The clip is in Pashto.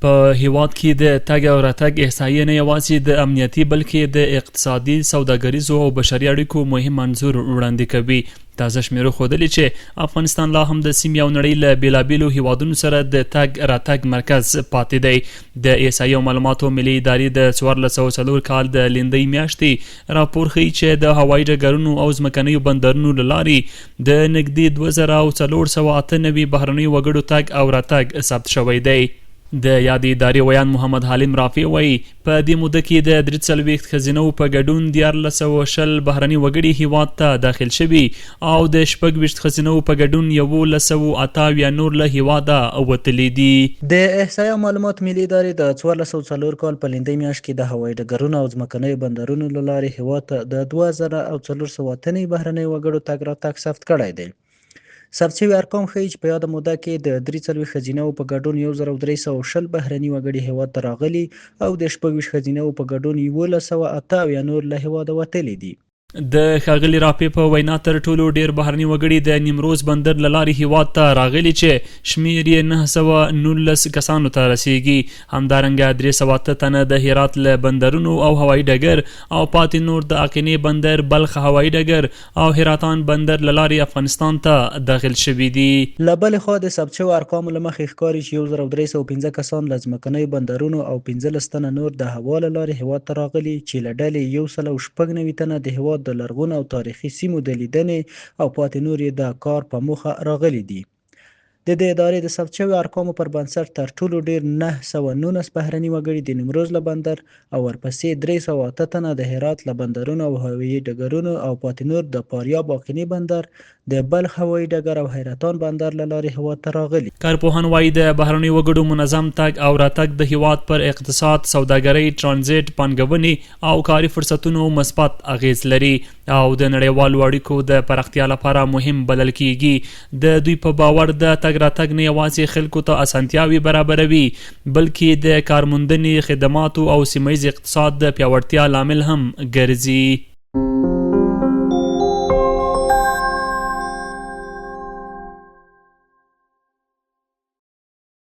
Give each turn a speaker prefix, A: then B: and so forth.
A: په هیواد کې د تګ او راتګ احصایې نه یوازې د امنیتي بلکې د اقتصادي، سوداګریزو او بشري اړیکو مهم منظور وړاندې کوي. تازه شمیرو ښودلي چې افغانستان لا هم د سیمې او نړۍ له بېلابېلو هیوادونو سره د تګ راتګ مرکز پاتې دی. د احصایې او معلوماتو ملي ادارې د 1404 کال د لیندۍ میاشتې راپور ښیي چې د هوایي ډګرونو او ځمکنیو بندرونو له لارې د نږدې 2498 بهرنیو وګړو تګ او راتګ ثبت شوی دی. د یادې ادارې ویان محمد حلیم رافع وایي په دې موده کې د 43 ښځینو په ګډون 1420 بهرني وګړي هیواد ته داخل شوي او د 26 ښځینو په ګډون 1128 نور له هیواده وتلي دي.
B: د احصایې او معلومات ملي ادارې د 1404 کال په لیندۍ میاشت کې د هوایي ډګرونو او ځمکنیو بندرونو له لارې هیواد ته د 2408 بهرنیو وګړو تګ راتګ ثبت کړی دی. ثبت شوي ارقام ښیي چې په یاده موده کې د 43 ښځینو په ګډون 1320 بهرني وګړي هیواد ته راغلي او د 26 ښځینو په ګډون 1128 نور له هیواده وتلي دي.
A: د ښاغلي رافع په وینا تر ټولو ډیر بهرني وګړي د نیمروز بندر له لارې هیواد ته راغلي چې شمیر یې 919 کسانو ته رسیږي. همدارنګه 308 تنه د هرات له بندرونو او هوایي ډګر او پاتې نور د اقینې بندر، بلخ هوایي ډګر او هراتان بندر له لارې افغانستان ته داخل شوي دي.
B: له بلې خوا د ثبت شویو ارقامو له مخې ښکاري چې 1315 کسان له ځمکنیو بندرونو او 15 تنه نور د هوا له لارې هیواد ته راغلي چې له ډلې 196 تنه د هیواد د لرغونو او تاریخي سیمو د لیدنې او پاتې نور یې د کار په موخه راغلي دي. د دې ادارې د ثبت شویو ارقامو پر بنسټ تر ټولو ډیر 919 بهرني وګړي د نیمروز له بندر او ورپسې 308 تنه د هرات له بندرونو او هوایي ډګرونو او پاتې نور د فاریاب اقینې بندر، د بلخ هوایي ډګر او حیرتان بندر له لارې هیواد ته راغلي.
A: کارپوهان وایي د بهرنیو وګړو منظم تګ او راتګ د هیواد پر اقتصاد، سوداګرۍ، ترانزیت، پانګونې او کاري فرصتونو مثبت اغیز لري او د نړیوالو اړیکو د پراختیا لپاره مهم بلل کیږي. د دوی په باور د تګ راتګ نه یوازې خلکو ته اسانتیاوې برابروي بلکې د کارموندنې، خدماتو او سیمه ییز اقتصاد د پیاوړتیا لامل هم ګرځي.